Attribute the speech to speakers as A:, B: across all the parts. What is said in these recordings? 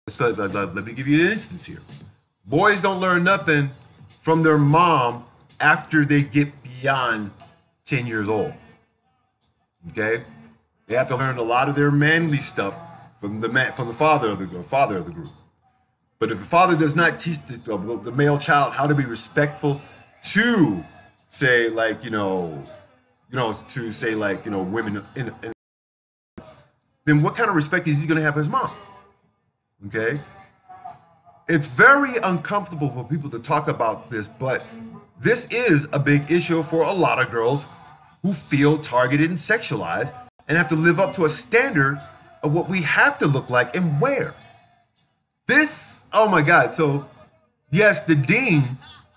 A: So let me give you an instance here. Boys don't learn nothing from their mom after they get beyond 10 years old. Okay? They have to learn a lot of their manly stuff from the father of the group. But if the father does not teach the male child how to be respectful to say like, women then what kind of respect is he going to have for his mom? Okay? It's very uncomfortable for people to talk about this, but this is a big issue for a lot of girls who feel targeted and sexualized and have to live up to a standard of what we have to look like and wear. This, oh my God. So yes, the dean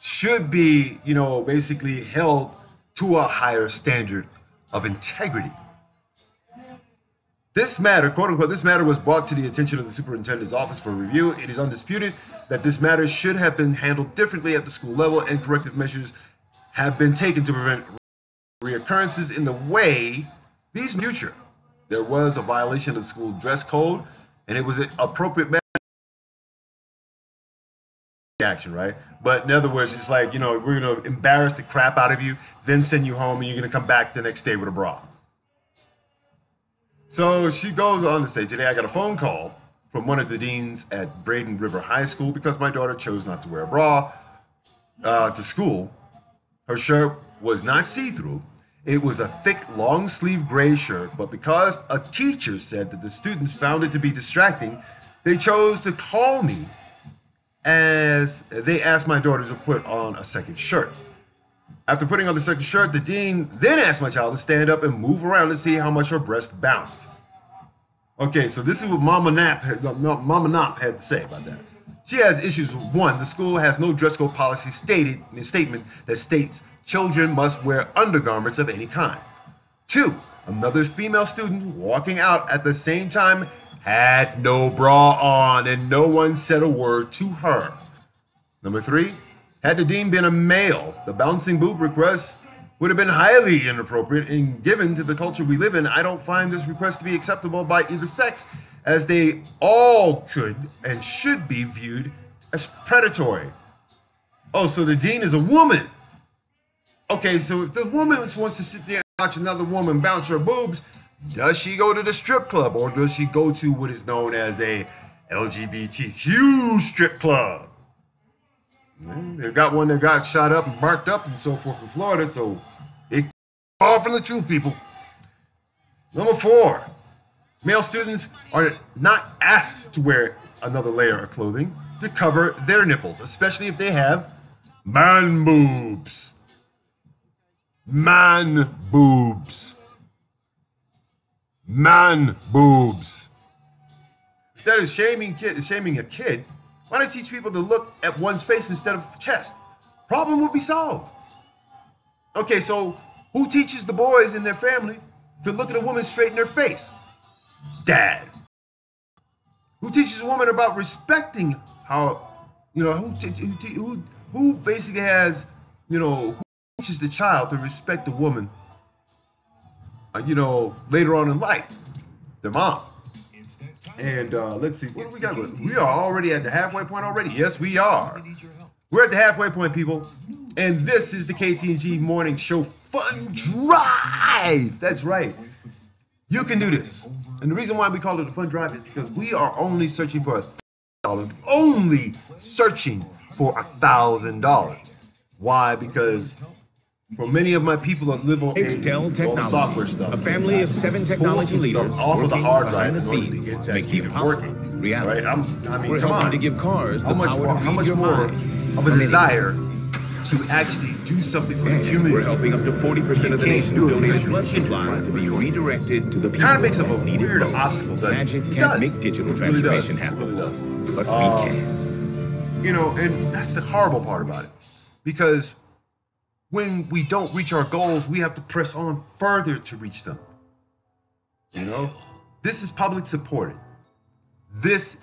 A: should be, basically held to a higher standard of integrity. This matter, quote unquote, this matter was brought to the attention of the superintendent's office for review. It is undisputed that this matter should have been handled differently at the school level, and corrective measures have been taken to prevent reoccurrences in the way these future. There was a violation of the school dress code, and it was an appropriate action, right? But in other words, it's like, we're going to embarrass the crap out of you, then send you home, and you're going to come back the next day with a bra. So she goes on to say, today I got a phone call from one of the deans at Braden River High School because my daughter chose not to wear a bra to school. Her shirt was not see-through. It was a thick, long-sleeve gray shirt, but because a teacher said that the students found it to be distracting, they chose to call me as they asked my daughter to put on a second shirt. After putting on the second shirt, the dean then asked my child to stand up and move around to see how much her breast bounced. Okay, so this is what Mama Nap had to say about that. She has issues with one, the school has no dress code policy statement that states children must wear undergarments of any kind. Two, another female student walking out at the same time had no bra on and no one said a word to her. Number three, had the dean been a male, the bouncing boob request would have been highly inappropriate, and given to the culture we live in, I don't find this request to be acceptable by either sex, as they all could and should be viewed as predatory. Oh, so the dean is a woman. Okay, so if the woman wants to sit there and watch another woman bounce her boobs, does she go to the strip club or does she go to what is known as a LGBTQ strip club? They've got one that got shot up and marked up and so forth in Florida, so it's far from the truth, people. Number four, male students are not asked to wear another layer of clothing to cover their nipples, especially if they have man boobs. Man boobs. Man boobs. Instead of shaming a kid, why not teach people to look at one's face instead of chest? Problem would be solved. Okay, so who teaches the boys in their family to look at a woman straight in their face? Dad. Who teaches a woman about respecting how, who basically has, who teaches the child to respect the woman, later on in life? Their mom. And let's see, what do we got? We are already at the halfway point already. Yes, we are. We're at the halfway point, people. And this is the KTNG Morning Show Fun Drive. That's right. You can do this. And the reason why we call it a fun drive is because we are only searching for $1,000. Only searching for $1,000. Why? Because for many of my people that live on the software stuff,
B: a family of 7 technology leaders
A: off of the hard drive
B: behind the scenes to make the impossible reality.
A: Right?
B: We're helping to give cars the power to read your mind.
A: Of a desire to actually do something for the community.
B: We're helping up to 40% of the nation's donated blood supply to be redirected to the people
A: kind of makes up a
B: needed
A: weird
B: most.
A: obstacle.
B: Magic can't make digital transformation happen,
A: it really does.
B: but we can.
A: And that's the horrible part about it, because when we don't reach our goals, we have to press on further to reach them. This is public supported. This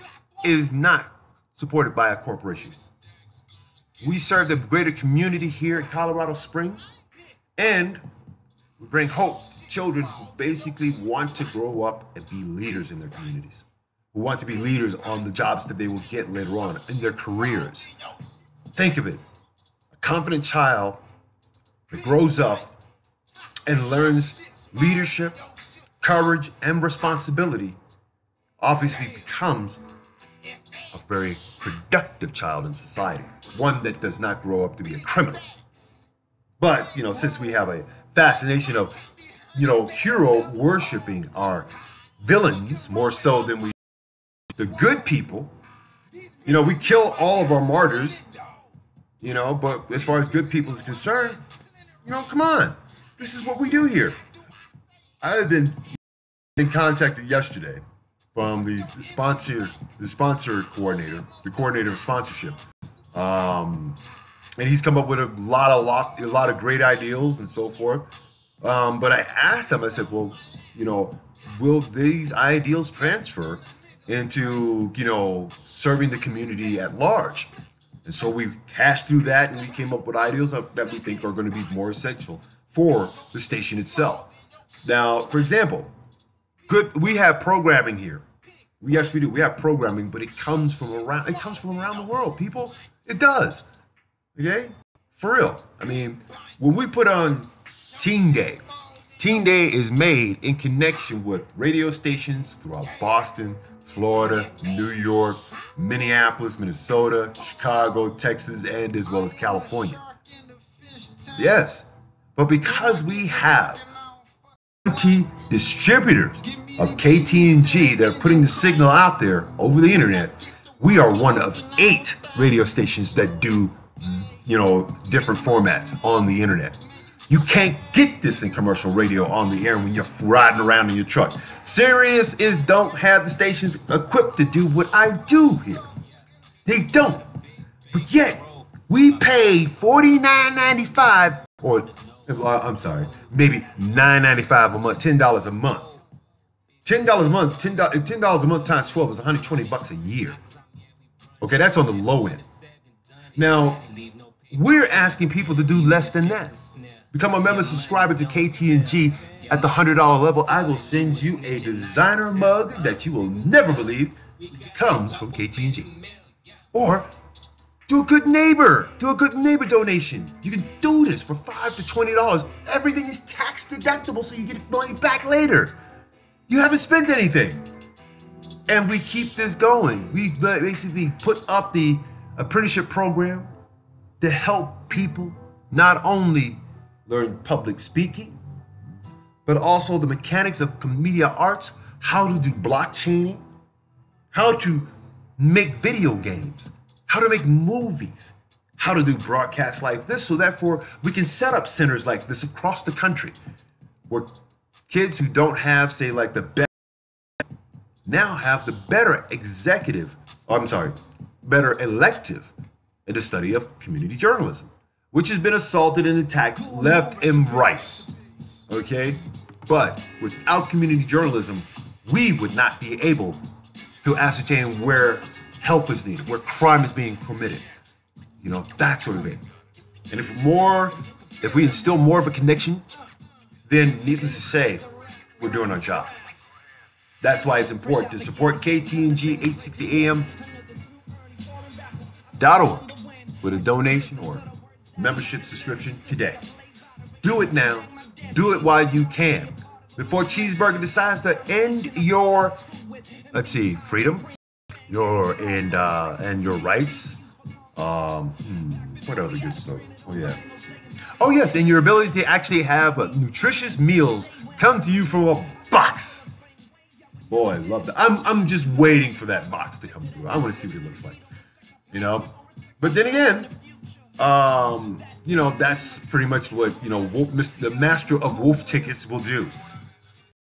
A: is not supported by a corporation. We serve the greater community here in Colorado Springs, and we bring hope to children who basically want to grow up and be leaders in their communities. who want to be leaders on the jobs that they will get later on in their careers. Think of it. A confident child that grows up and learns leadership, courage, and responsibility obviously becomes a very productive child in society, one that does not grow up to be a criminal. But, since we have a fascination of, hero worshiping our villains more so than we the good people, we kill all of our martyrs, but as far as good people is concerned, come on. This is what we do here. I've been contacted yesterday from the sponsor coordinator, the coordinator of sponsorship. And he's come up with a lot of great ideals and so forth. But I asked him, I said, well, will these ideals transfer into, serving the community at large? And so we hashed through that and we came up with ideals that we think are going to be more essential for the station itself. Now, for example, we have programming here. Yes, we do. We have programming, but it comes from around the world, people. It does. Okay? For real. I mean, when we put on Teen Day is made in connection with radio stations throughout Boston, Florida, New York, Minneapolis, Minnesota, Chicago, Texas, and as well as California. Yes. But because we have 20 distributors of KTNG that are putting the signal out there over the internet, we are one of 8 radio stations that do, different formats on the internet. You can't get this in commercial radio on the air when you're riding around in your truck. Sirius don't have the stations equipped to do what I do here. They don't. But yet, we pay $49.95 or I'm sorry, maybe $9.95 a month, $10 a month. $10 a month, $10 a month times 12 is $120 a year. Okay, that's on the low end. Now, we're asking people to do less than that. Become a member subscriber to KTNG at the $100 level. I will send you a designer mug that you will never believe comes from KTNG. Or do a good neighbor donation. You can do this for $5 to $20. Everything is tax deductible, so you get money back later. You haven't spent anything. And we keep this going. We basically put up the apprenticeship program to help people not only learn public speaking, but also the mechanics of media arts, how to do blockchaining, how to make video games, how to make movies, how to do broadcasts like this, so therefore we can set up centers like this across the country where kids who don't have, say, like the best now have the better elective in the study of community journalism, which has been assaulted and attacked left and right. Okay? But without community journalism, we would not be able to ascertain where help is needed, where crime is being committed. That sort of thing. And if we instill more of a connection, then needless to say, we're doing our job. That's why it's important to support KTNG 860am.org with a donation or membership subscription today. Do it now. Do it while you can. Before Cheeseburger decides to end your, freedom, and your rights. What other good stuff? Oh yeah. Oh yes, and your ability to actually have nutritious meals come to you from a box. Boy, I love that. I'm just waiting for that box to come through. I want to see what it looks like. But then again, that's pretty much what the master of wolf tickets will do.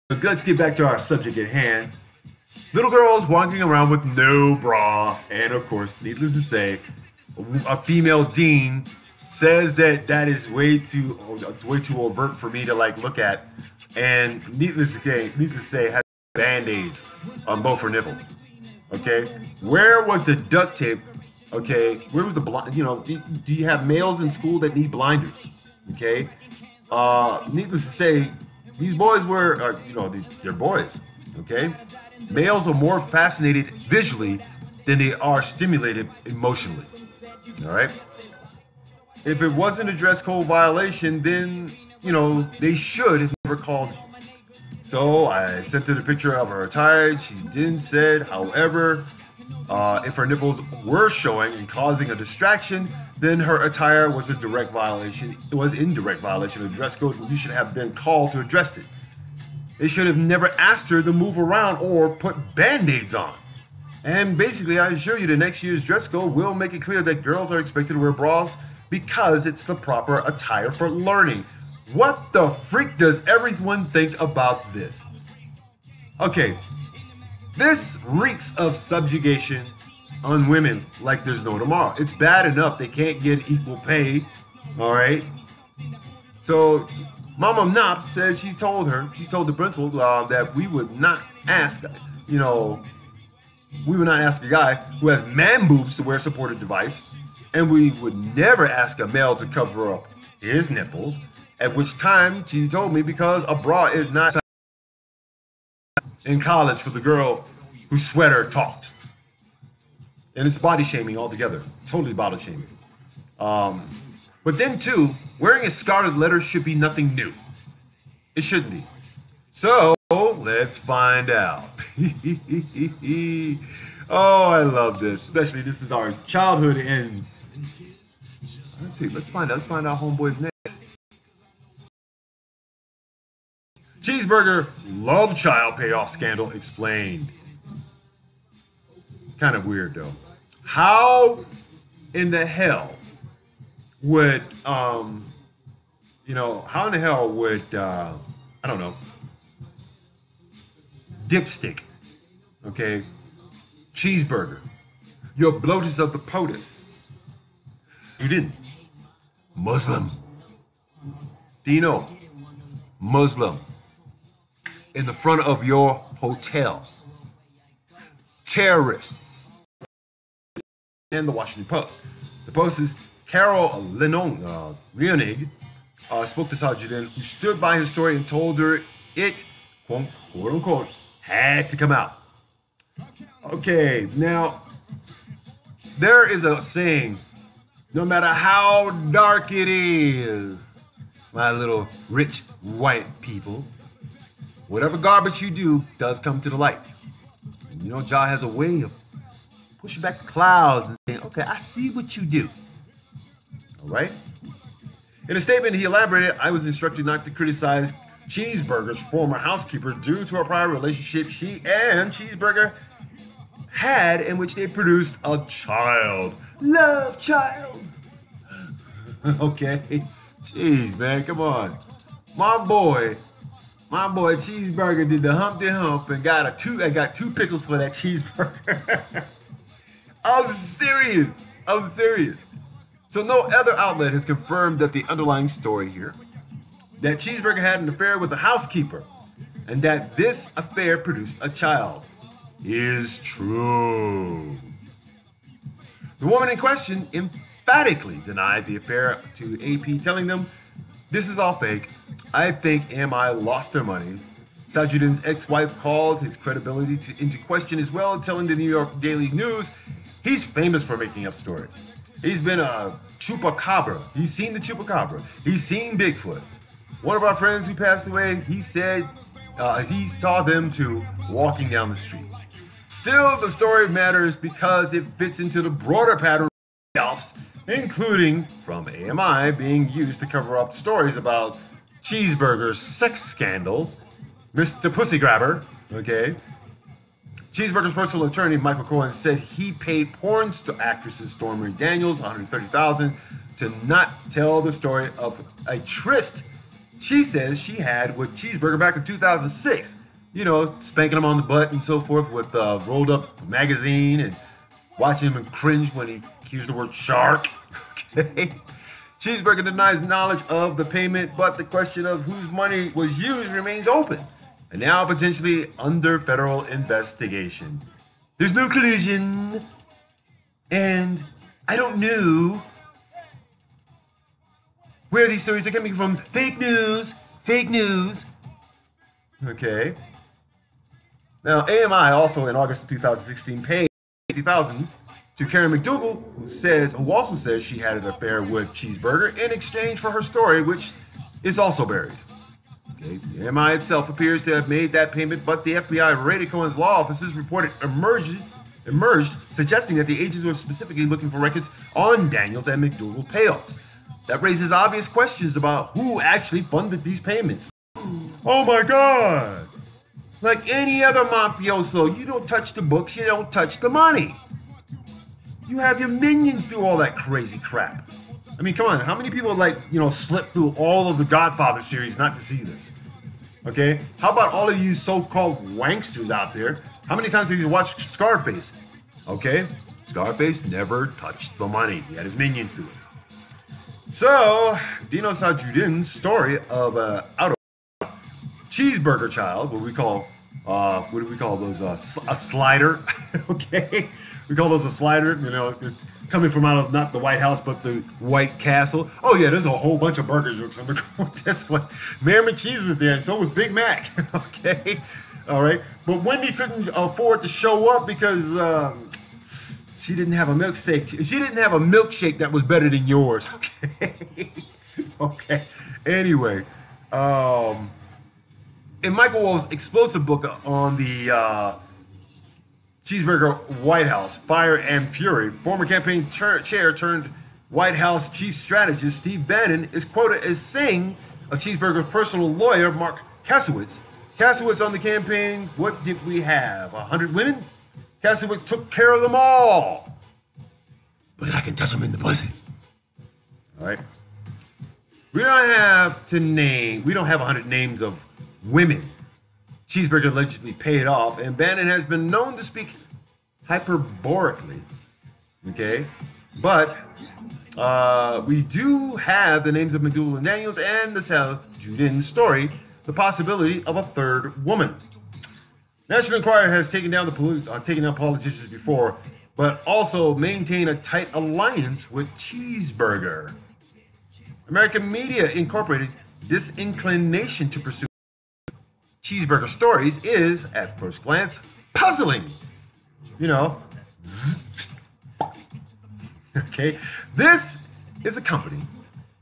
A: But let's get back to our subject at hand. Little girls walking around with no bra, and of course, needless to say, a female dean says that is way too overt for me to look at, and needless to say, have band-aids on both her nipples. Okay, where was the duct tape? Okay, where was the blind? Do you have males in school that need blinders? Okay, needless to say, these boys were, they're boys. Okay, Males are more fascinated visually than they are stimulated emotionally. All right? If it wasn't a dress code violation, then, they should have never called you. So I sent her the picture of her attire. She then said, however, if her nipples were showing and causing a distraction, then her attire was in direct violation of the dress code. You should have been called to address it. They should have never asked her to move around or put band-aids on. And basically, I assure you, the next year's dress code will make it clear that girls are expected to wear bras because it's the proper attire for learning. What the freak does everyone think about this? Okay, this reeks of subjugation on women like there's no tomorrow. It's bad enough they can't get equal pay, all right? So Mama Nop says she told the principal that we would not ask, we would not ask a guy who has man boobs to wear a supported device, and we would never ask a male to cover up his nipples, at which time she told me because a bra is not in college for the girl whose sweater talked. And it's body shaming altogether, totally body shaming. But then too, wearing a scarlet letter should be nothing new. It shouldn't be. So let's find out. Oh, I love this. Especially this is our childhood and let's find out homeboy's name. Cheeseburger love child payoff scandal explained. Kind of weird though. How in the hell would I don't know, dipstick, okay, cheeseburger, your bloatus of the POTUS. You didn't. Muslim. Do you know? Muslim. In the front of your hotel. Terrorist. And the Washington Post. The Post's Carol Leonig spoke to Sajidin, who stood by his story and told her it, quote unquote, had to come out. Okay, now, there is a saying, no matter how dark it is, my little rich white people, whatever garbage you do does come to the light. And Jah has a way of pushing back the clouds and saying, okay, I see what you do. All right? In a statement, he elaborated, I was instructed not to criticize Cheeseburger's former housekeeper due to a prior relationship she and Cheeseburger had in which they produced a child. Love child. Okay? Jeez, man, come on. My boy Cheeseburger did the Humpty Hump and got two pickles for that cheeseburger. I'm serious. So no other outlet has confirmed that the underlying story here, that Cheeseburger had an affair with a housekeeper, and that this affair produced a child, is true. The woman in question emphatically denied the affair to AP, telling them, this is all fake. I think MI lost their money. Sajudin's ex-wife called his credibility into question as well, telling the New York Daily News he's famous for making up stories. He's been a chupacabra. He's seen the chupacabra. He's seen Bigfoot. One of our friends who passed away, he said he saw them too walking down the street. Still, the story matters because it fits into the broader pattern of including from AMI being used to cover up stories about Cheeseburger's sex scandals, Mr. Pussy Grabber, okay? Cheeseburger's personal attorney, Michael Cohen, said he paid porn actresses Stormy Daniels $130,000 to not tell the story of a tryst she says she had with Cheeseburger back in 2006. Spanking him on the butt and so forth with rolled up magazine and watching him cringe when he used the word shark. Okay. Cheeseburger denies knowledge of the payment, but the question of whose money was used remains open and now potentially under federal investigation. There's no collusion, and I don't know where these stories are coming from. Fake news. Okay. Now, AMI also in August of 2016 paid $80,000 to Karen McDougal, who also says she had an affair with Cheeseburger in exchange for her story, which is also buried. Okay. The AMI itself appears to have made that payment, but the FBI raided Cohen's law offices reported emerged, suggesting that the agents were specifically looking for records on Daniels and McDougal's payoffs. That raises obvious questions about who actually funded these payments. Oh my God! Like any other mafioso, you don't touch the books, you don't touch the money. You have your minions do all that crazy crap. I mean, come on, how many people slip through all of the Godfather series not to see this? Okay? How about all of you so-called wanksters out there? How many times have you watched Scarface? Okay? Scarface never touched the money. He had his minions do it. So, Dino Sajudin's story of out of cheeseburger child, what do we call those? A slider. Okay? We call those a slider, coming from out of not the White House, but the White Castle. Oh yeah, there's a whole bunch of burger jokes. I'm gonna go with this one. Mayor McCheese was there, and so was Big Mac. Okay, all right. But Wendy couldn't afford to show up because she didn't have a milkshake. She didn't have a milkshake that was better than yours. Okay. Okay. Anyway, in Michael Wolff's explosive book on the Cheeseburger White House, Fire and Fury, former campaign chair turned White House chief strategist Steve Bannon is quoted as saying of Cheeseburger's personal lawyer, Mark Kasowitz. Kasowitz on the campaign, what did we have? 100 women? Kasowitz took care of them all. But I can touch them in the pussy. All right. We don't have 100 names of women Cheeseburger allegedly paid off, and Bannon has been known to speak hyperbolically. Okay? But we do have the names of McDougal and Daniels and the Sajudin story, the possibility of a third woman. National Enquirer has taken down politicians before, but also maintained a tight alliance with Cheeseburger. American media incorporated disinclination to pursue Cheeseburger stories is, at first glance, puzzling. Okay, this is a company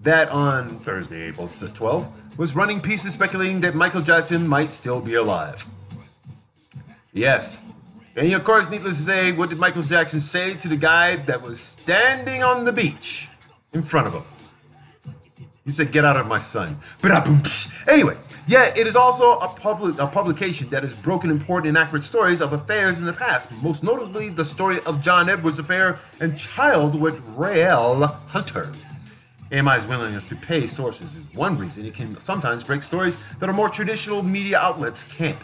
A: that on Thursday, April 12th, was running pieces speculating that Michael Jackson might still be alive. Yes, and of course, needless to say, what did Michael Jackson say to the guy that was standing on the beach in front of him? He said, "Get out of my son." Anyway. Yeah, it is also a publication that has broken important and accurate stories of affairs in the past, most notably the story of John Edwards' affair and child with Raelle Hunter. AMI's willingness to pay sources is one reason it can sometimes break stories that are more traditional media outlets can't.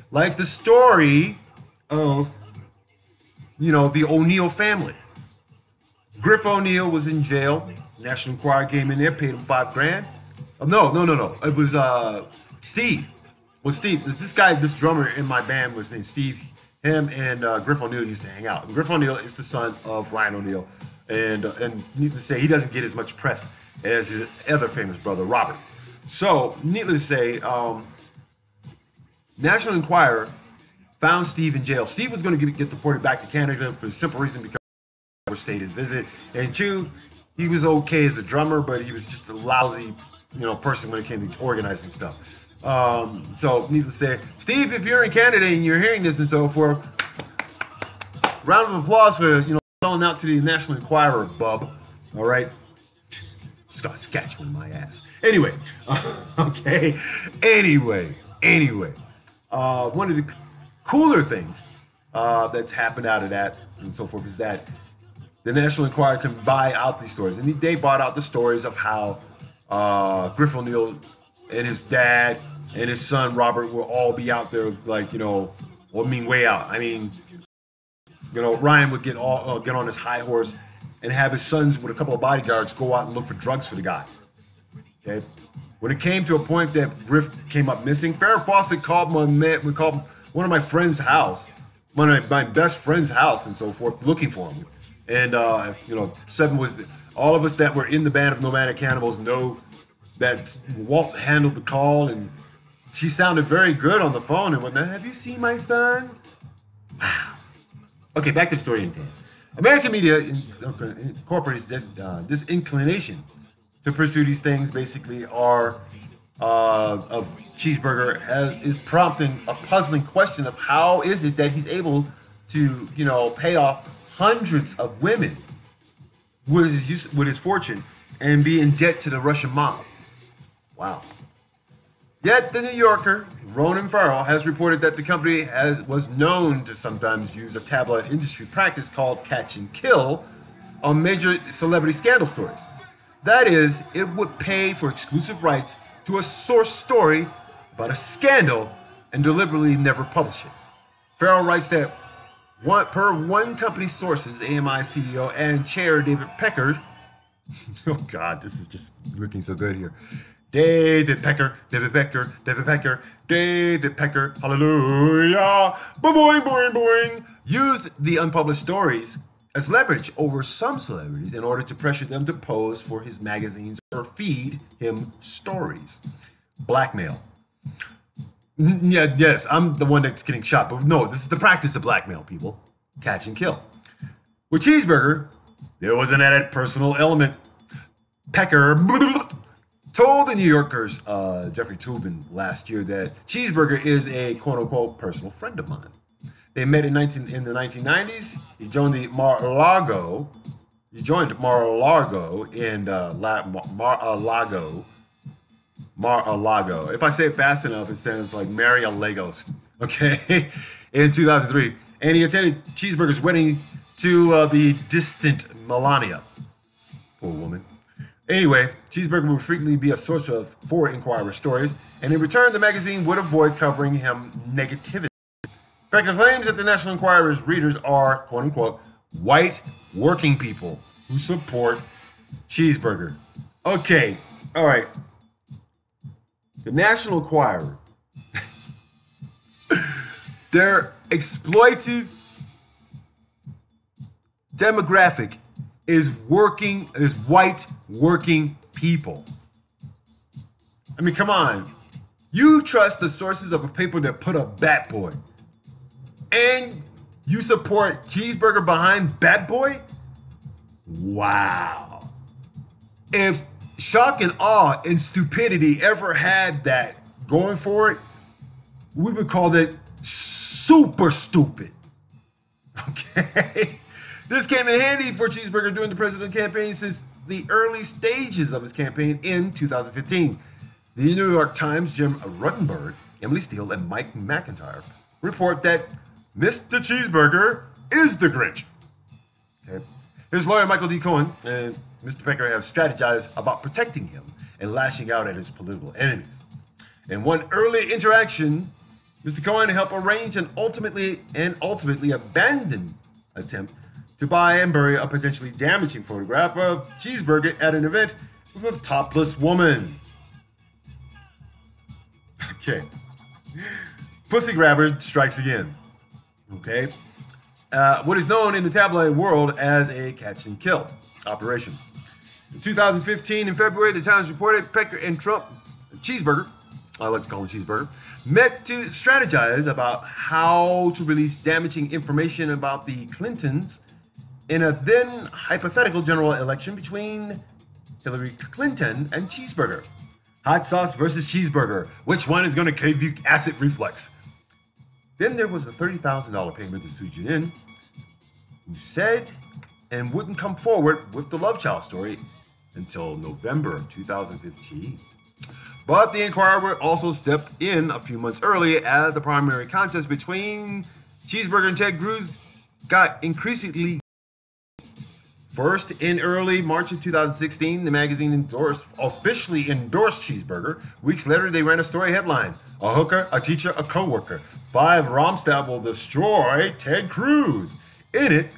A: Like the story of, the O'Neill family. Griff O'Neill was in jail. National Enquirer came in there, paid him $5,000. Oh, no. It was Steve. Well, Steve, this drummer in my band was named Steve. Him and Griff O'Neill used to hang out. And Griff O'Neill is the son of Ryan O'Neill. And needless to say, he doesn't get as much press as his other famous brother, Robert. So, needless to say, National Enquirer found Steve in jail. Steve was going to get deported back to Canada for the simple reason because he overstayed his visit. And two, he was okay as a drummer, but he was just a lousy person when it came to organizing stuff. So, needless to say, Steve, if you're in Canada and you're hearing this and so forth, round of applause for, selling out to the National Enquirer, bub. All right? Saskatchewan, my ass. Anyway, okay. Anyway, one of the cooler things that's happened out of that and so forth is that the National Enquirer can buy out these stories. And they bought out the stories of how Griff O'Neill and his dad and his son Robert will all be out there, way out. Ryan would get on his high horse and have his sons with a couple of bodyguards go out and look for drugs for the guy. Okay, when it came to a point that Griff came up missing, Farrah Fawcett called one of my friend's house, one of my best friend's house, and so forth, looking for him. And Seven was all of us that were in the band of Nomadic Cannibals know that Walt handled the call, and She sounded very good on the phone and whatnot. Have you seen my son? Wow. Okay, back to the story in hand. American media incorporates this inclination to pursue these things. Basically, are of Cheeseburger is prompting a puzzling question of how is it that he's able to, pay off hundreds of women with his fortune and be in debt to the Russian mob. Wow. Yet the New Yorker, Ronan Farrell, has reported that the company was known to sometimes use a tabloid industry practice called catch and kill on major celebrity scandal stories. That is, it would pay for exclusive rights to a source story about a scandal and deliberately never publish it. Farrell writes that per one company's sources, AMI CEO and chair David Pecker, oh God, this is just looking so good here. David Pecker, hallelujah, boing, boing, boing, used the unpublished stories as leverage over some celebrities in order to pressure them to pose for his magazines or feed him stories. Blackmail. Yeah, yes, I'm the one that's getting shot, but no, this is the practice of blackmail, people. Catch and kill. With Cheeseburger, there was an added personal element. Pecker told the New Yorker's Jeffrey Toobin last year that Cheeseburger is a quote-unquote personal friend of mine. They met in the 1990s. He joined the Mar-a-Lago. In Mar-a-Lago. If I say it fast enough, it sounds like Lagos. Okay, in 2003, and he attended Cheeseburger's wedding to the distant Melania. Poor woman. Anyway, Cheeseburger would frequently be a source for Inquirer stories, and in return, the magazine would avoid covering him negativity. Pecker claims that the National Enquirer's readers are, quote-unquote, white working people who support Cheeseburger. Okay, all right. The National Enquirer, their exploitive demographic is white working people. I mean, come on. You trust the sources of a paper that put up Bat Boy, and you support Cheeseburger behind Bat Boy? Wow. If shock and awe and stupidity ever had that going for it, we would call it super stupid. Okay? This came in handy for Cheeseburger during the presidential campaign since the early stages of his campaign in 2015. The New York Times' Jim Ruttenberg, Emily Steele, and Mike McIntyre report that Mr. Cheeseburger is the Grinch. Okay. His lawyer, Michael D. Cohen, and Mr. Pecker have strategized about protecting him and lashing out at his political enemies. In one early interaction, Mr. Cohen helped arrange an ultimately abandoned attempt to buy and bury a potentially damaging photograph of Cheeseburger at an event with a topless woman. Okay. Pussy grabber strikes again. Okay. What is known in the tabloid world as a catch and kill operation. In 2015, in February, the Times reported Pecker and Cheeseburger, I like to call him Cheeseburger, met to strategize about how to release damaging information about the Clintons in a then hypothetical general election between Hillary Clinton and Cheeseburger. Hot sauce versus Cheeseburger. Which one is going to give you acid reflux? Then there was a $30,000 payment to Soo Jin, who said and wouldn't come forward with the Love Child story until November of 2015. But the Inquirer also stepped in a few months early as the primary contest between Cheeseburger and Ted Cruz got increasingly. First, in early March of 2016, the magazine officially endorsed Cheeseburger. Weeks later, they ran a story headline: a hooker, a teacher, a co-worker. 5 Romstab will destroy Ted Cruz. In it,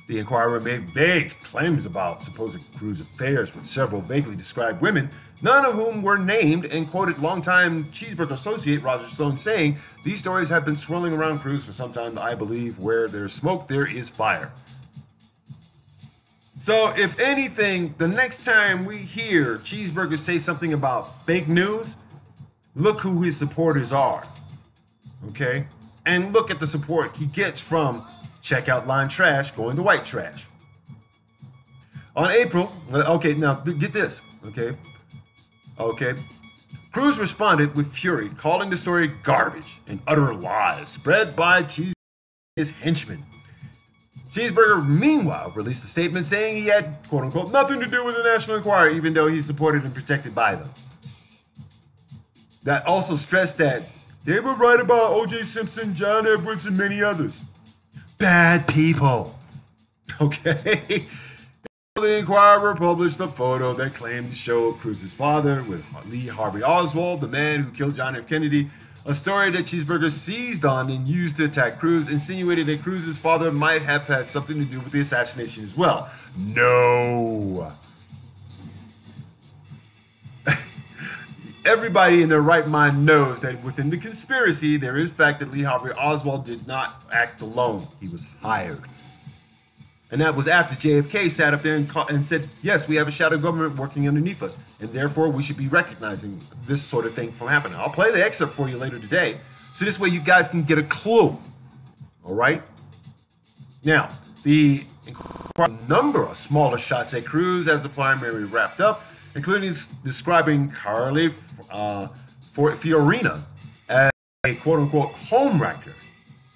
A: the Inquirer made vague claims about supposed Cruz affairs with several vaguely described women, none of whom were named, and quoted longtime Cheeseburger associate Roger Stone saying, "These stories have been swirling around Cruz for some time. I believe where there's smoke, there is fire." So, if anything, the next time we hear Cheeseburger say something about fake news, look who his supporters are, okay? And look at the support he gets from checkout line trash going to white trash. On April, okay, now get this, okay? Cruz responded with fury, calling the story garbage and utter lies spread by Cheeseburger's henchmen. Cheeseburger, meanwhile, released a statement saying he had, quote unquote, nothing to do with the National Enquirer, even though he's supported and protected by them. That also stressed that they were right about O.J. Simpson, John Edwards, and many others. Bad people. Okay? The Enquirer published a photo that claimed to show Cruz's father with Lee Harvey Oswald, the man who killed John F. Kennedy, a story that Cheeseburger seized on and used to attack Cruz, insinuated that Cruz's father might have had something to do with the assassination as well. No. Everybody in their right mind knows that within the conspiracy, there is fact that Lee Harvey Oswald did not act alone. He was hired. And that was after JFK sat up there and said, yes, we have a shadow government working underneath us, and therefore we should be recognizing this sort of thing from happening. I'll play the excerpt for you later today, so this way you guys can get a clue. All right? Now, the number of smaller shots at Cruz as the primary wrapped up, including describing Carly Fiorina as a quote-unquote homewrecker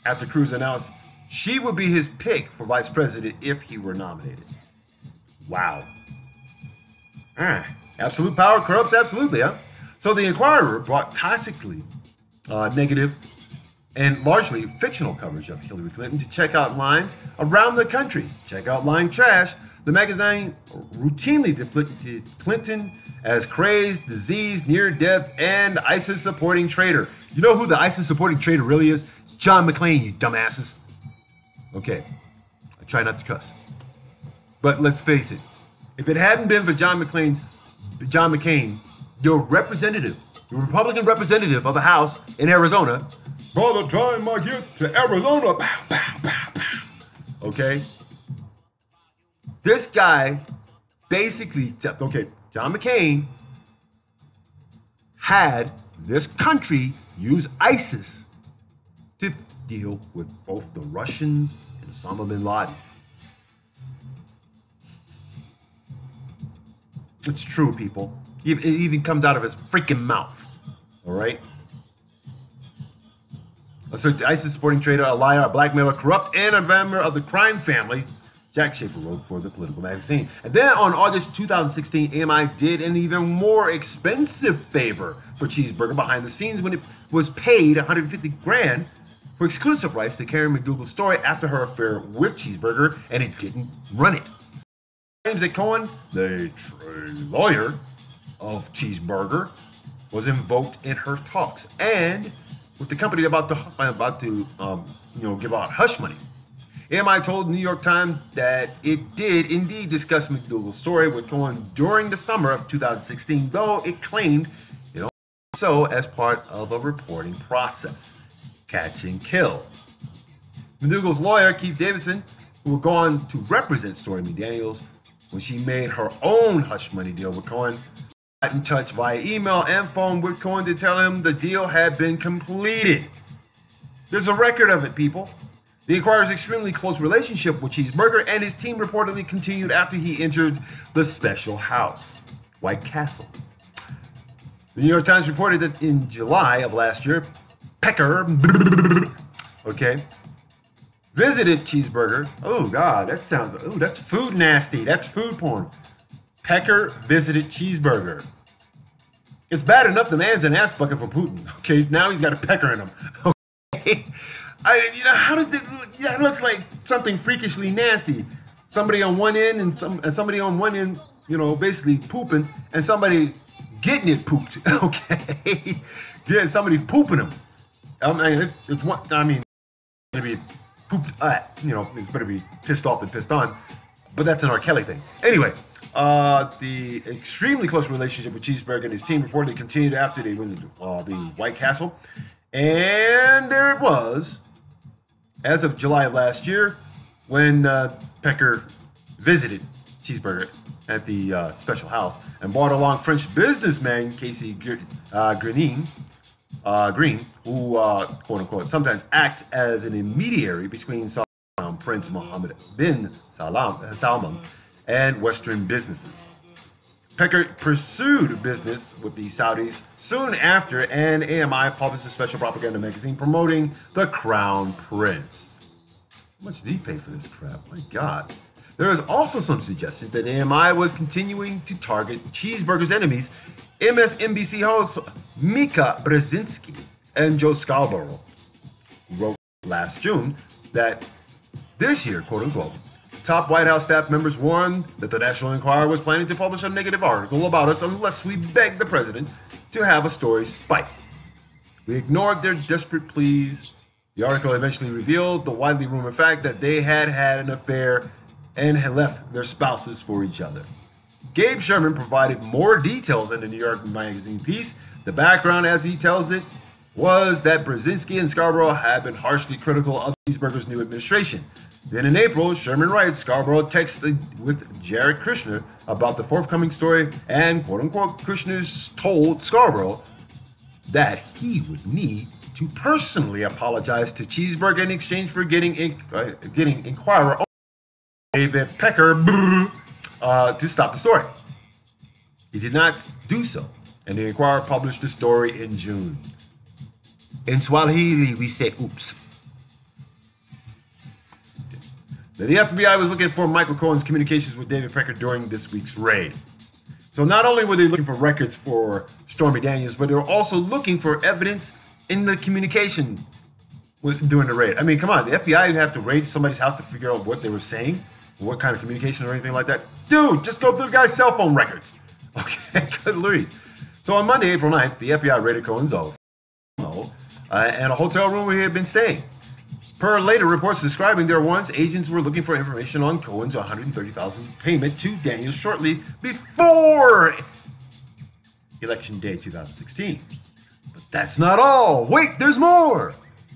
A: after Cruz announced she would be his pick for vice president if he were nominated. Wow. Absolute power corrupts absolutely, huh? So the Enquirer brought toxically negative and largely fictional coverage of Hillary Clinton to checkout lines around the country. Checkout line trash. The magazine routinely depicted Clinton as crazed, diseased, near death, and ISIS supporting traitor. You know who the ISIS supporting traitor really is? It's John McClane, you dumbasses. Okay, I try not to cuss. But let's face it, if it hadn't been for John McCain, your representative, your Republican representative of the House in Arizona, by the time I get to Arizona, pow, pow, pow, pow. Okay? This guy basically, okay, John McCain had this country use ISIS to deal with both the Russians and Osama bin Laden. It's true, people. It even comes out of his freaking mouth. All right? So ISIS supporting traitor, a liar, a blackmailer, corrupt, and a member of the crime family, Jack Schaefer wrote for the Political magazine. And then on August 2016, AMI did an even more expensive favor for Cheeseburger behind the scenes when it was paid $150,000 for exclusive rights to Karen McDougal's story after her affair with Cheeseburger, and it didn't run it. Claims that Cohen, the lawyer of Cheeseburger, was invoked in her talks, and with the company about to give out hush money. AMI told the New York Times that it did indeed discuss McDougal's story with Cohen during the summer of 2016, though it claimed it only did so as part of a reporting process. Catch and kill. McDougal's lawyer, Keith Davidson, who would go on to represent Stormy Daniels when she made her own hush money deal with Cohen, got in touch via email and phone with Cohen to tell him the deal had been completed. There's a record of it, people. The Enquirer's extremely close relationship with Cheeseburger and his team reportedly continued after he entered the special house, White Castle. The New York Times reported that in July of last year, Pecker, visited Cheeseburger. Oh God, that's food nasty. That's food porn. Pecker visited Cheeseburger. It's bad enough the man's an ass bucket for Putin. Okay, now he's got a pecker in him. Okay. How does it look? Yeah, it looks like something freakishly nasty. Somebody on one end and somebody on one end, basically pooping, and somebody getting it pooped. Okay, yeah, somebody pooping him. It's better be pooped at. It's better be pissed off than pissed on. But that's an R. Kelly thing. Anyway, the extremely close relationship with Cheeseburger and his team reportedly continued after they went to the White Castle, and there it was. As of July of last year, when Pecker visited Cheeseburger at the special house and brought along French businessman Casey Grenin, Green, who, quote unquote, sometimes act as an intermediary between Prince Mohammed bin Salman and Western businesses. Pecker pursued business with the Saudis soon after, and AMI published a special propaganda magazine promoting the Crown Prince. How much did he pay for this crap? My God. There is also some suggestion that AMI was continuing to target Cheeseburger's enemies, MSNBC hosts Mika Brzezinski and Joe Scarborough, who wrote last June that this year, quote unquote, top White House staff members warned that the National Enquirer was planning to publish a negative article about us unless we begged the president to have a story spiked. We ignored their desperate pleas. The article eventually revealed the widely rumored fact that they had had an affair and had left their spouses for each other. Gabe Sherman provided more details in the New York Magazine piece. The background, as he tells it, was that Brzezinski and Scarborough had been harshly critical of Cheeseburger's new administration. Then in April, Sherman writes, Scarborough texted with Jared Kushner about the forthcoming story, and quote-unquote, Kushner told Scarborough that he would need to personally apologize to Cheeseburger in exchange for getting Enquirer David Pecker to stop the story. He did not do so, and the Enquirer published the story in June. In Swahili, we say oops. Now, the FBI was looking for Michael Cohen's communications with David Pecker during this week's raid. So not only were they looking for records for Stormy Daniels, but they were also looking for evidence in the communication during the raid. I mean, come on, the FBI would have to raid somebody's house to figure out what they were saying, what kind of communication or anything like that. Dude, just go through the guy's cell phone records. Okay, good lord. So on Monday, April 9th, the FBI raided Cohen's home and a hotel room where he had been staying. Per later reports describing their warrants, agents were looking for information on Cohen's $130,000 payment to Daniels shortly before Election Day 2016. But that's not all. Wait, there's more.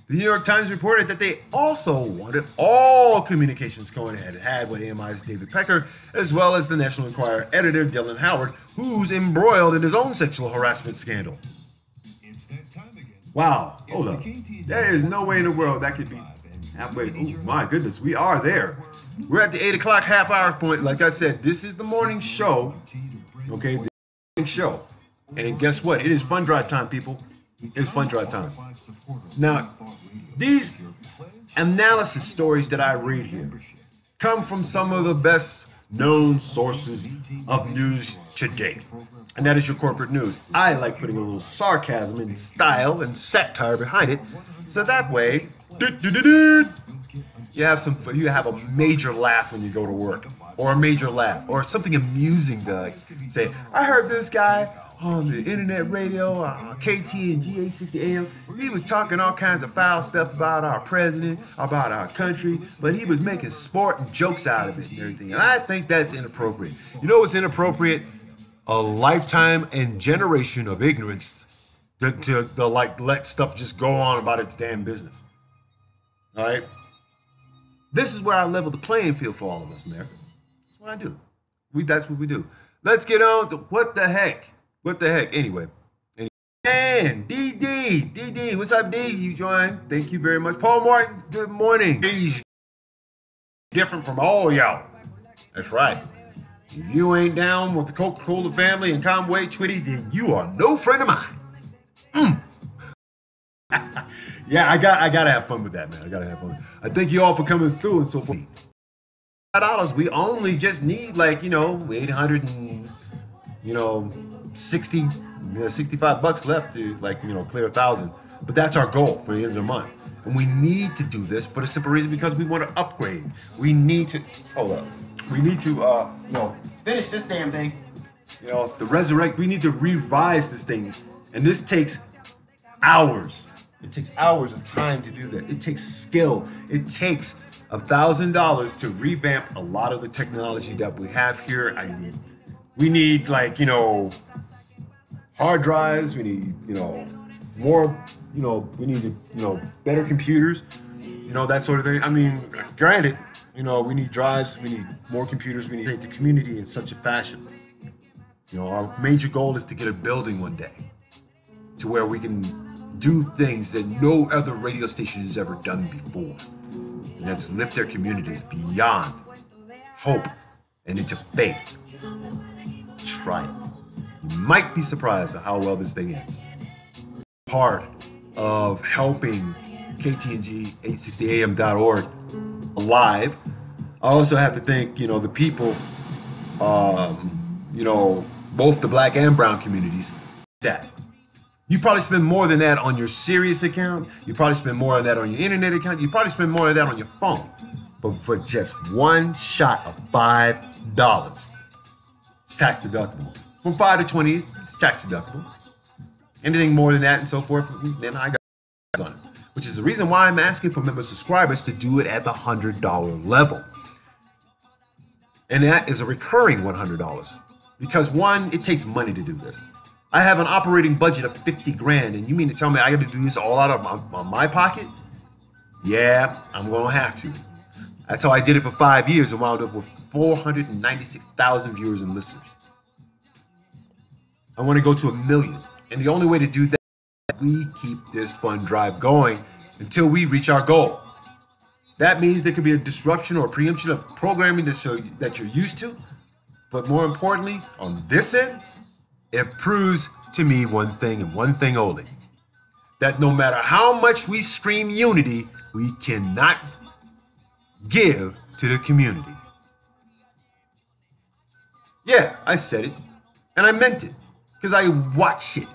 A: The New York Times reported that they also wanted all communications Cohen had had with AMI's David Pecker, as well as the National Enquirer editor Dylan Howard, who's embroiled in his own sexual harassment scandal.
C: It's that time again.
A: Wow, hold up. There is no way in the world that could be halfway. Oh my goodness, we are there. We're at the 8 o'clock half hour point. Like I said, this is the morning show. Okay, the morning show. And guess what? It is fun drive time, people. It's fun drive time. Now, these analysis stories that I read here come from some of the best known sources of news today. And that is your corporate news. I like putting a little sarcasm and style and satire behind it, so that way, you have a major laugh when you go to work, or a major laugh, or something amusing to like, say, I heard this guy on the internet radio, KTNG 860 AM, he was talking all kinds of foul stuff about our president, about our country, but he was making sport and jokes out of it and everything. And I think that's inappropriate. You know what's inappropriate? A lifetime and generation of ignorance to like let stuff just go on about its damn business. All right? This is where I level the playing field for all of us, America. That's what I do. That's what we do. Let's get on to what the heck. What the heck? Anyway. And DD, what's up, D? You joined. Thank you very much. Paul Martin, good morning. He's different from all y'all. That's right. If you ain't down with the Coca-Cola family and Conway Twitty, then you are no friend of mine. Yeah, I gotta have fun with that, man. I gotta have fun. I thank you all for coming through and so forth. $5, we only just need like, 800 and, 65 bucks left to clear 1,000. But that's our goal for the end of the month. And we need to do this for the simple reason because we want to upgrade. We need to, hold up. We need to, finish this damn thing. The resurrect, we need to revise this thing. And this takes hours. It takes hours of time to do that. It takes skill. It takes $1,000 to revamp a lot of the technology that we have here. I mean, we need hard drives. We need, more, we need, better computers, that sort of thing. I mean, granted, we need drives, we need more computers, we need to take the community in such a fashion. Our major goal is to get a building one day to where we can do things that no other radio station has ever done before. And that's lift their communities beyond hope and into faith. Try it. You might be surprised at how well this thing ends. Part of helping KTNG 860am.org alive. I also have to thank, the people, both the black and brown communities. That you probably spend more than that on your Sirius account. You probably spend more than that on your internet account. You probably spend more than that on your phone. But for just one shot of $5, it's tax deductible. From 5 to 20, it's tax deductible. Anything more than that and so forth, then I got on it. Which is the reason why I'm asking for member subscribers to do it at the $100 level. And that is a recurring $100. Because one, it takes money to do this. I have an operating budget of 50 grand, and you mean to tell me I got to do this all out of my pocket? Yeah, I'm going to have to. That's how I did it for 5 years and wound up with 496,000 viewers and listeners. I want to go to 1 million. And the only way to do that is we keep this fund drive going until we reach our goal. That means there could be a disruption or preemption of programming that you're used to. But more importantly, on this end, it proves to me one thing and one thing only. That no matter how much we scream unity, we cannot give to the community. Yeah, I said it. And I meant it. Because I watch it.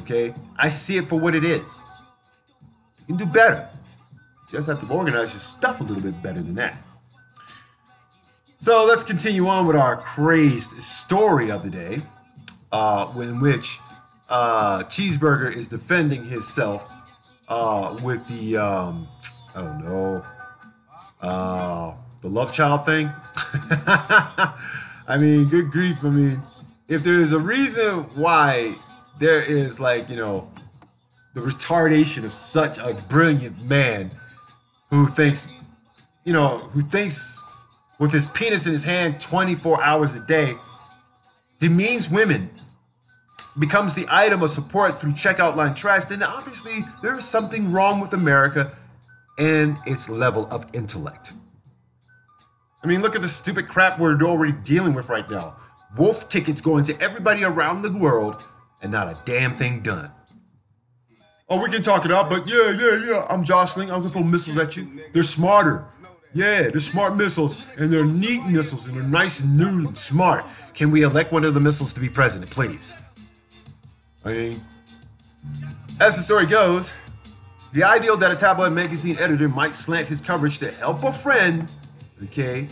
A: Okay? I see it for what it is. You can do better. You just have to organize your stuff a little bit better than that. So let's continue on with our crazed story of the day, in which Cheeseburger is defending himself with the, the love child thing. I mean, good grief. I mean, if there is a reason why there is the retardation of such a brilliant man who thinks with his penis in his hand 24 hours a day, demeans women, becomes the item of support through checkout line trash, then obviously there is something wrong with America and its level of intellect. I mean, look at the stupid crap we're already dealing with right now. Wolf tickets going to everybody around the world and not a damn thing done. Oh, we can talk it out, but yeah, I'm jostling. I'm going to throw missiles at you. They're smarter. Yeah, they're smart missiles, and they're neat missiles, and they're nice and new and smart. Can we elect one of the missiles to be president, please? I mean, as the story goes, the ideal that a tabloid magazine editor might slant his coverage to help a friend, okay,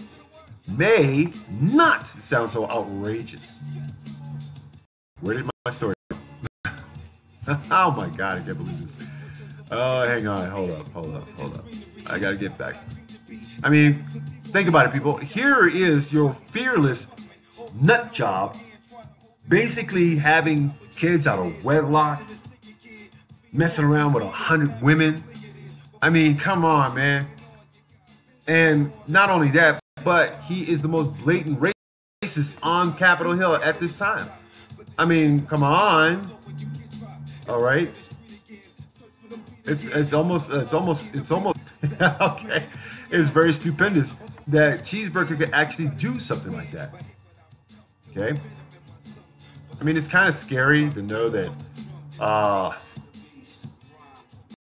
A: may not sound so outrageous. Where did my story go? Oh my God, I can't believe this. Oh, hang on, hold up. I gotta get back. I mean, think about it, people. Here is your fearless nut job, basically having kids out of wedlock, messing around with 100 women. I mean, come on, man. And not only that, but he is the most blatant racist on Capitol Hill at this time. I mean, come on. All right. It's almost okay. It's very stupendous that Cheeseburger could actually do something like that. Okay. I mean, it's kind of scary to know that.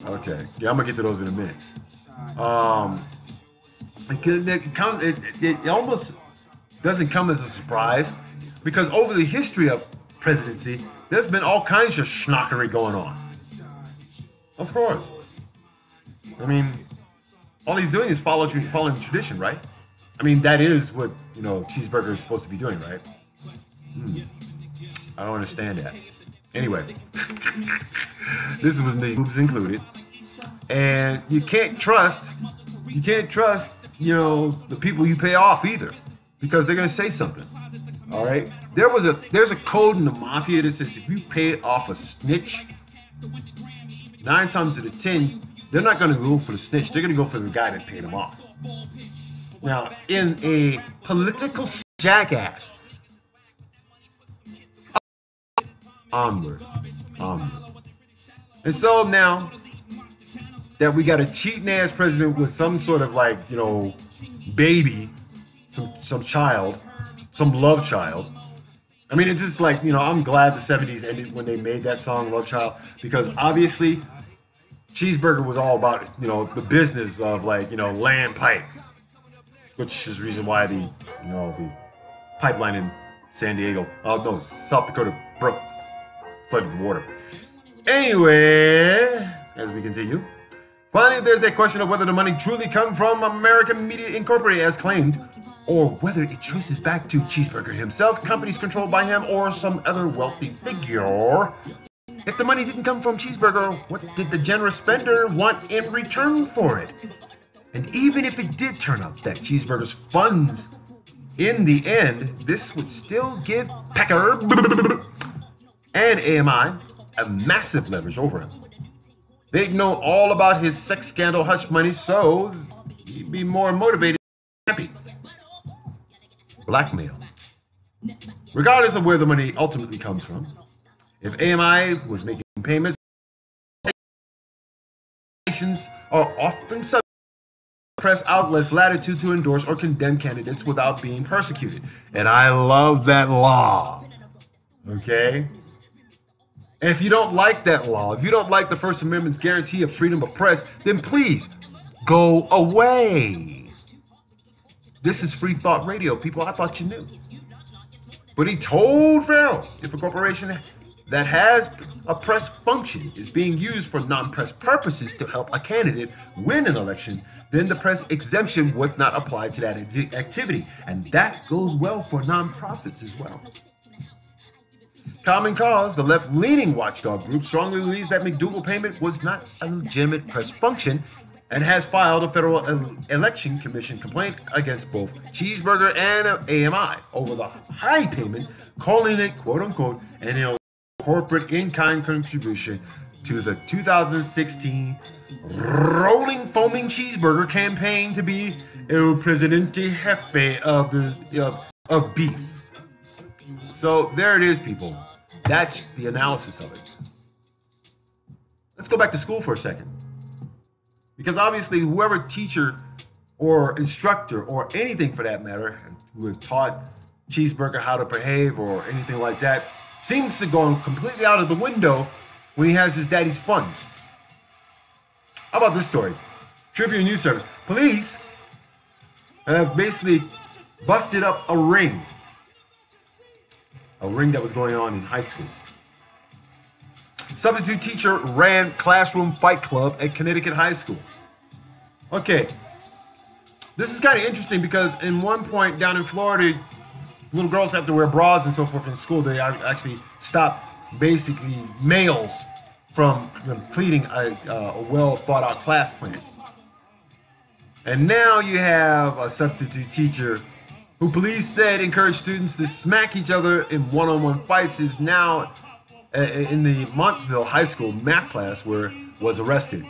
A: Okay. Yeah, I'm gonna get to those in a minute. It almost doesn't come as a surprise because over the history of presidency, there's been all kinds of schnockery going on. Of course. I mean, all he's doing is following tradition, right? I mean, that is what, Cheeseburger is supposed to be doing, right? I don't understand that. Anyway, this was the boobs included. And you can't trust, the people you pay off either, because they're going to say something. All right? There's a code in the mafia that says if you pay off a snitch, 9 times out of 10, they're not going to go for the snitch. They're going to go for the guy that paid them off. Now, in a political jackass, onward. And so now that we got a cheating ass president with some sort of like, you know, baby, some child, some love child. I mean, it's just like, you know, I'm glad the 70s ended when they made that song Love Child, because obviously Cheeseburger was all about, you know, the business of like, you know, land pipe, which is the reason why the, you know, the pipeline in San Diego, oh no, South Dakota broke, flooded the water. Anyway, as we continue, finally there's that question of whether the money truly come from American Media Incorporated as claimed, or whether it traces back to Cheeseburger himself, companies controlled by him, or some other wealthy figure. If the money didn't come from Cheeseburger, what did the generous spender want in return for it? And even if it did turn out that Cheeseburger's funds, in the end, this would still give Pecker and AMI a massive leverage over him. They'd know all about his sex scandal hush money, so he'd be more motivated and happy. Blackmail. Regardless of where the money ultimately comes from, if AMI was making payments, are often subject to press outlets' latitude to endorse or condemn candidates without being persecuted. And I love that law. Okay? And if you don't like that law, if you don't like the First Amendment's guarantee of freedom of press, then please go away. This is Free Thought Radio, people. I thought you knew. But he told Farrell, if a corporation that has a press function is being used for non-press purposes to help a candidate win an election, then the press exemption would not apply to that activity. And that goes well for nonprofits as well. Common Cause, the left-leaning watchdog group, strongly believes that McDougal payment was not a legitimate press function and has filed a Federal Election Commission complaint against both Cheeseburger and AMI over the high payment, calling it, quote-unquote, an corporate in-kind contribution to the 2016 rolling foaming cheeseburger campaign to be El Presidente Jefe of beef. So there it is, people. That's the analysis of it. Let's go back to school for a second. Because obviously whoever teacher or instructor or anything for that matter who has taught Cheeseburger how to behave or anything like that seems to go completely out of the window when he has his daddy's funds. How about this story? Tribune News Service. Police have basically busted up a ring that was going on in high school. Substitute teacher ran classroom fight club at Connecticut high school. Okay, this is kind of interesting because in one point down in Florida, little girls have to wear bras and so forth in school. They actually stopped basically males from completing a well thought out class plan. And now you have a substitute teacher who police said encouraged students to smack each other in one-on-one fights is now in the Montville High School math class where was arrested.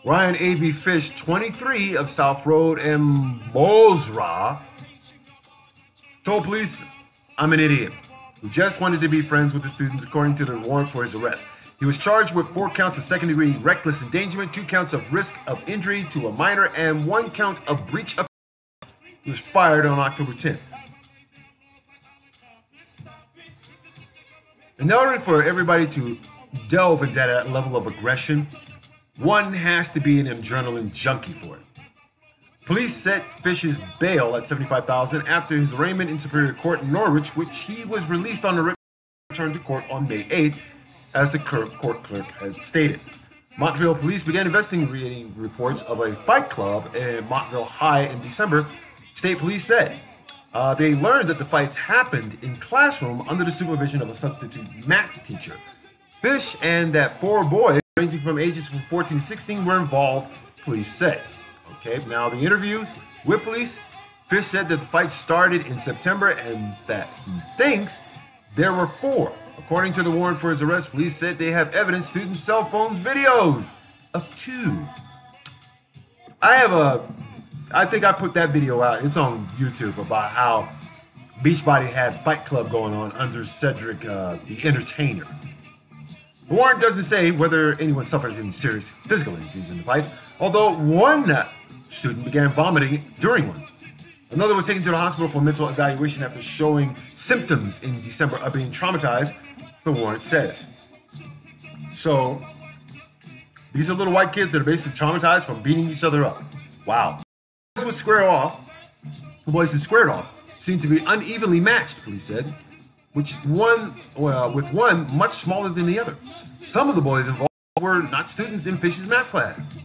A: Ryan A.V. Fish, 23 of South Road and Bozrah, told police, "I'm an idiot who just wanted to be friends with the students," according to the warrant for his arrest. He was charged with 4 counts of second-degree reckless endangerment, 2 counts of risk of injury to a minor, and 1 count of breach of. He was fired on October 10th. In order for everybody to delve into that level of aggression, one has to be an adrenaline junkie for it. Police set Fish's bail at $75,000 after his arraignment in Superior Court in Norwich, which he was released on a return to court on May 8th, as the court clerk had stated. Montville police began investigating reports of a fight club in Montville High in December. State police said they learned that the fights happened in classroom under the supervision of a substitute math teacher. Fish and that 4 boys ranging from ages from 14 to 16 were involved, police said. Okay, now the interviews with police, Fish said that the fight started in September and that he thinks there were 4. According to the warrant for his arrest, police said they have evidence, students' cell phones, videos of 2. I think I put that video out. It's on YouTube about how Beachbody had Fight Club going on under Cedric, the Entertainer. The warrant doesn't say whether anyone suffered any serious physical injuries in the fights, although one student began vomiting during one. Another was taken to the hospital for mental evaluation after showing symptoms in December of being traumatized, the warrant says. So, these are little white kids that are basically traumatized from beating each other up. Wow. The boys who squared off seemed to be unevenly matched, police said, with one much smaller than the other. Some of the boys involved were not students in Fish's math class.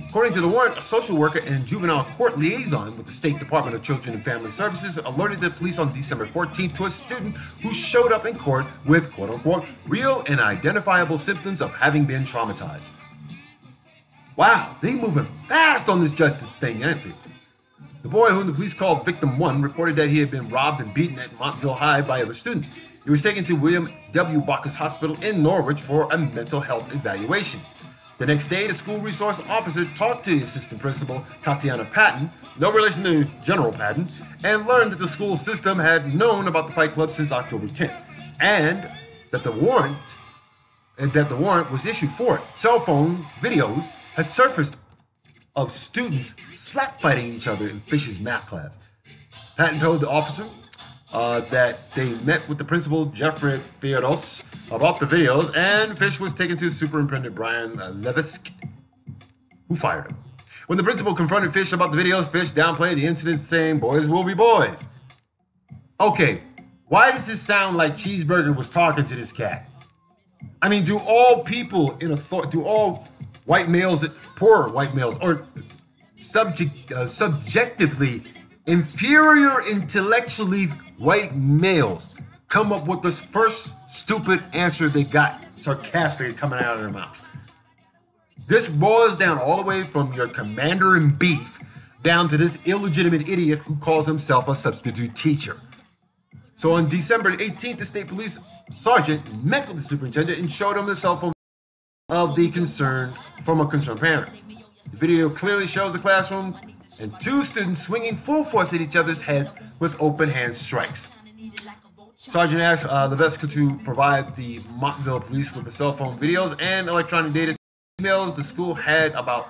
A: According to the warrant, a social worker and juvenile court liaison with the State Department of Children and Family Services alerted the police on December 14th to a student who showed up in court with, quote-unquote, real and identifiable symptoms of having been traumatized. Wow, they moving fast on this justice thing, aren't they? The boy, whom the police called Victim 1, reported that he had been robbed and beaten at Montville High by other students. He was taken to William W. Bacchus Hospital in Norwich for a mental health evaluation. The next day, the school resource officer talked to the assistant principal, Tatiana Patton, no relation to General Patton, and learned that the school system had known about the Fight Club since October 10th, and that the warrant was issued for it. Cell phone videos has surfaced of students slap fighting each other in Fish's math class. Patton told the officer that they met with the principal, Jeffrey Theodos, about the videos, and Fish was taken to Superintendent Brian Levisk, who fired him. When the principal confronted Fish about the videos, Fish downplayed the incident, saying, "Boys will be boys." Okay, why does this sound like Cheeseburger was talking to this cat? I mean, do all people in do all white males, poor white males, or subjectively inferior intellectually white males come up with this first stupid answer they got sarcastically coming out of their mouth? This boils down all the way from your commander in beef down to this illegitimate idiot who calls himself a substitute teacher. So on December 18th, the state police sergeant met with the superintendent and showed him the cell phone of a concerned parent. The video clearly shows the classroom and two students swinging full force at each other's heads with open hand strikes. Sergeant asked Levisk to provide the Montville police with the cell phone videos and electronic data emails the school had about